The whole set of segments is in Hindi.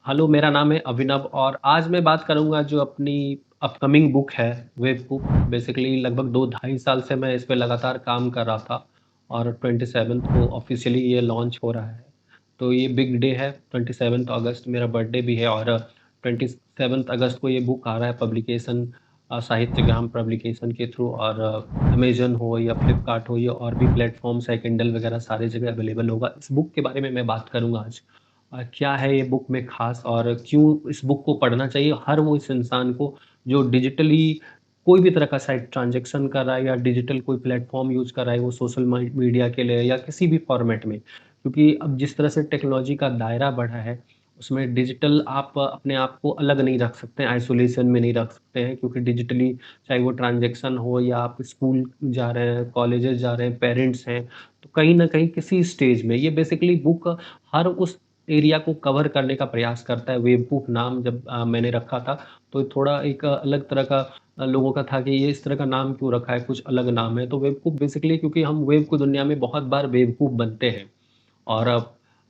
हेलो, मेरा नाम है अभिनव और आज मैं बात करूँगा जो अपनी अपकमिंग बुक है, वेब बुक। बेसिकली लगभग 2 ढाई साल से मैं इस पे लगातार काम कर रहा था और 27th को ऑफ़िशियली ये लॉन्च हो रहा है। तो ये बिग डे है, 27th अगस्त मेरा बर्थडे भी है और 27th अगस्त को ये बुक आ रहा है पब्लिकेशन साहित्यग्राम पब्लिकेशन के थ्रू और अमेज़न हो या फ्लिपकार्ट हो या और भी प्लेटफ़ॉर्म्स है, किंडल वगैरह सारी जगह अवेलेबल होगा। इस बुक के बारे में मैं बात करूँगा आज। क्या है ये बुक में ख़ास और क्यों इस बुक को पढ़ना चाहिए हर वो इस इंसान को जो डिजिटली कोई भी तरह का साइट ट्रांज़ैक्शन कर रहा है या डिजिटल कोई प्लेटफ़ॉर्म यूज़ कर रहा है, वो सोशल मीडिया के लिए या किसी भी फ़ॉर्मेट में। क्योंकि अब जिस तरह से टेक्नोलॉजी का दायरा बढ़ा है, उसमें डिजिटल आप अपने आप को अलग नहीं रख सकते, आइसोलेशन में नहीं रख सकते हैं क्योंकि डिजिटली चाहे वो ट्रांज़ैक्शन हो या आप स्कूल जा रहे हैं, कॉलेजेस जा रहे हैं, पेरेंट्स हैं, तो कहीं न कहीं किसी स्टेज में ये बेसिकली बुक हर उस एरिया को कवर करने का प्रयास करता है। वेवकूफ़ नाम जब मैंने रखा था, तो थोड़ा एक अलग तरह का लोगों का था कि ये इस तरह का नाम क्यों रखा है, कुछ अलग नाम है। तो वेवकूफ़ बेसिकली क्योंकि हम वेव की दुनिया में बहुत बार बेवकूफ़ बनते हैं और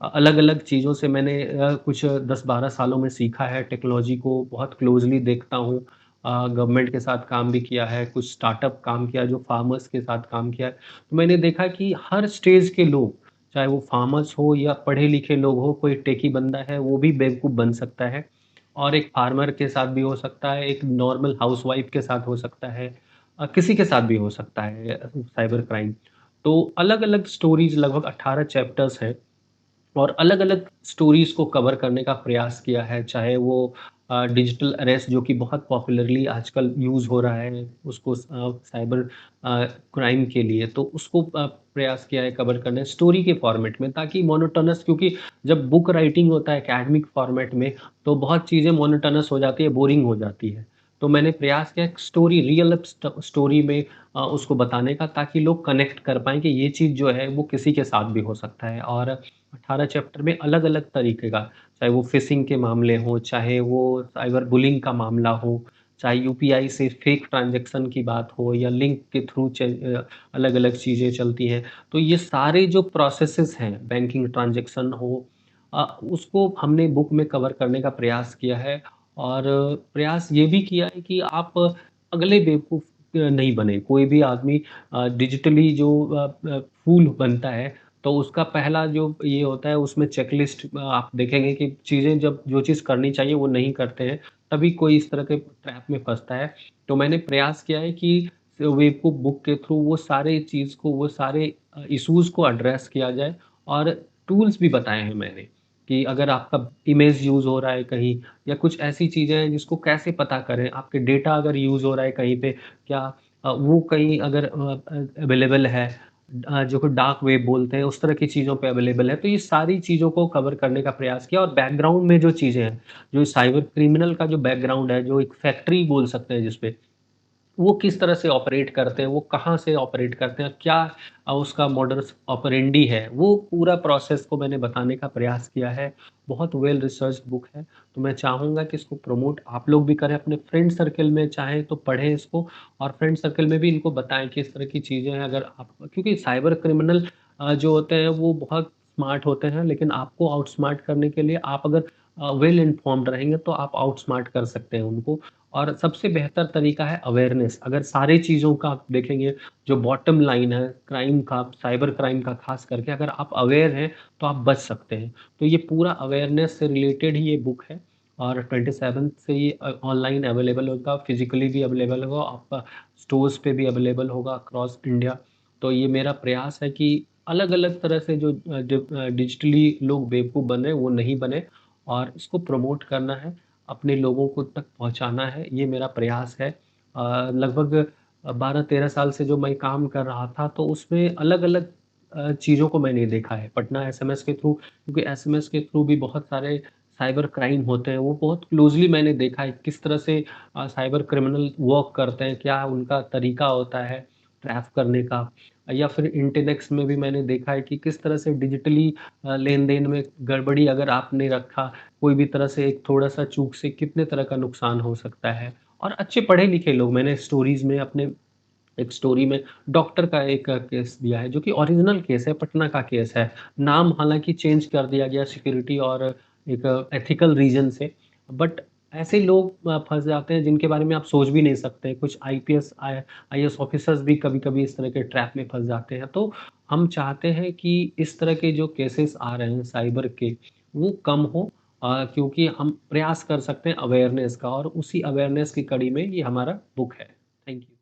अलग-अलग चीज़ों से मैंने कुछ 10-12 सालों में सीखा है, टेक्नोलॉजी को बहुत क्लोज़ली देखता हूँ। गवर्नमेंट के साथ काम भी किया है, कुछ स्टार्टअप काम किया, जो फार्मर्स के साथ काम किया है। तो मैंने देखा कि हर स्टेज के लोग, चाहे वो फार्मर्स हो या पढ़े-लिखे लोग हो, कोई टेकी बंदा है, वो भी बेवकूफ़ बन सकता है और एक फार्मर के साथ भी हो सकता है, एक नॉर्मल हाउसवाइफ़ के साथ हो सकता है किसी के साथ भी हो सकता है साइबर क्राइम। तो अलग-अलग स्टोरीज़ लगभग 18 चैप्टर्स हैं और अलग-अलग स्टोरीज़ को कवर करने का प्रयास किया है, चाहे वो डिजिटल अरेस्ट जो कि बहुत पॉपुलरली आजकल यूज़ हो रहा है, उसको साइबर क्राइम के लिए, तो उसको प्रयास किया है कवर करने स्टोरी के फॉर्मेट में ताकि मोनोटोनस क्योंकि जब बुक राइटिंग होता है एकेडमिक फॉर्मेट में, तो बहुत चीज़ें मोनोटोनस हो जाती है, बोरिंग हो जाती है। तो मैंने प्रयास किया एक स्टोरी रियल स्टोरी में उसको बताने का ताकि लोग कनेक्ट कर पाएँ कि ये चीज़ जो है वो किसी के साथ भी हो सकता है और 18 चैप्टर में अलग-अलग तरीके का, चाहे वो फ़िशिंग के मामले हों, चाहे वो साइबर बुलिंग का मामला हो, चाहे यूपीआई से फेक ट्रांज़ैक्शन की बात हो या लिंक के थ्रू अलग-अलग चीज़ें चलती हैं। तो ये सारे जो प्रोसेसेस हैं, बैंकिंग ट्रांज़ैक्शन हो उसको हमने बुक में कवर करने का प्रयास किया है और प्रयास ये भी किया है कि आप अगले बेवकूफ़ नहीं बने। कोई भी आदमी डिजिटली जो फूल बनता है, तो उसका पहला जो ये होता है उसमें चेकलिस्ट आप देखेंगे कि चीज़ें जब जो चीज़ करनी चाहिए वो नहीं करते हैं, तभी कोई इस तरह के ट्रैप में फँसता है। तो मैंने प्रयास किया है कि बेवकूफ़ बुक के थ्रू वो सारे चीज़ को वो सारे इश्यूज़ को एड्रेस किया जाए और टूल्स भी बताए हैं मैंने, कि अगर आपका इमेज यूज़ हो रहा है कहीं या कुछ ऐसी चीज़ें हैं जिसको कैसे पता करें, आपके डेटा अगर यूज़ हो रहा है कहीं पे, क्या वो कहीं अगर अवेलेबल है जो कि डार्क वेब बोलते हैं, उस तरह की चीज़ों पे अवेलेबल है। तो ये सारी चीज़ों को कवर करने का प्रयास किया और बैकग्राउंड में जो चीज़ें हैं, जो साइबर क्रिमिनल का जो बैकग्राउंड है, जो एक फैक्ट्री बोल सकते हैं जिसपे, वो किस तरह से ऑपरेट करते हैं, वो कहाँ से ऑपरेट करते हैं, क्या उसका मॉडस ऑपरेंडी है, वो पूरा प्रोसेस को मैंने बताने का प्रयास किया है। बहुत वेल रिसर्च्ड बुक है, तो मैं चाहूँगा कि इसको प्रमोट आप लोग भी करें, अपने फ्रेंड सर्कल में चाहें तो पढ़ें इसको और फ्रेंड सर्कल में भी इनको बताएँ कि इस तरह की चीज़ें हैं अगर आप क्योंकि साइबर क्रिमिनल जो होते हैं वो बहुत स्मार्ट होते हैं, लेकिन आपको आउटस्मार्ट करने के लिए आप अगर वेल इन्फॉर्म्ड रहेंगे तो आप आउटस्मार्ट कर सकते हैं उनको। और सबसे बेहतर तरीका है अवेयरनेस। अगर सारी चीज़ों का आप देखेंगे, जो बॉटम लाइन है क्राइम का, साइबर क्राइम का ख़ास करके अगर आप अवेयर हैं, तो आप बच सकते हैं। तो ये पूरा अवेयरनेस से रिलेटेड ही ये बुक है और 27 से ये ऑनलाइन अवेलेबल होगा, फिज़िकली भी अवेलेबल होगा, आप स्टोर्स पे भी अवेलेबल होगा अक्रॉस इंडिया। तो ये मेरा प्रयास है कि अलग-अलग तरह से जो डिजिटली लोग बेवकूफ़ बन रहे हैं, वो नहीं बने और इसको प्रमोट करना है। अपने लोगों को तक पहुँचाना है, ये मेरा प्रयास है। लगभग 12-13 साल से जो मैं काम कर रहा था, तो उसमें अलग-अलग चीज़ों को मैंने देखा है। पटना एसएमएस के थ्रू क्योंकि एसएमएस के थ्रू भी बहुत सारे साइबर क्राइम होते हैं, वो बहुत क्लोज़ली मैंने देखा है, किस तरह से साइबर क्रिमिनल वर्क करते हैं, क्या उनका तरीका होता है ट्रैप करने का। या फिर इंटेलेक्स में भी मैंने देखा है कि किस तरह से डिजिटली लेन-देन में गड़बड़ी अगर आपने रखा कोई भी तरह से एक थोड़ा-सा चूक से कितने तरह का नुकसान हो सकता है। और अच्छे पढ़े-लिखे लोग मैंने स्टोरीज़ में अपने एक स्टोरी में डॉक्टर का एक केस दिया है, जो कि ओरिजिनल केस है, पटना का केस है। नाम हालाँकि चेंज कर दिया गया सिक्योरिटी और एक एथिकल रीज़न से। बट ऐसे लोग फँस जाते हैं जिनके बारे में आप सोच भी नहीं सकते। कुछ आईपीएस आईएएस ऑफ़िसर्स भी कभी-कभी इस तरह के ट्रैप में फँस जाते हैं। तो हम चाहते हैं कि इस तरह के जो केसेस आ रहे हैं साइबर के, वो कम हो, क्योंकि हम प्रयास कर सकते हैं अवेयरनेस का, और उसी अवेयरनेस की कड़ी में ये हमारा बुक है। Thank you.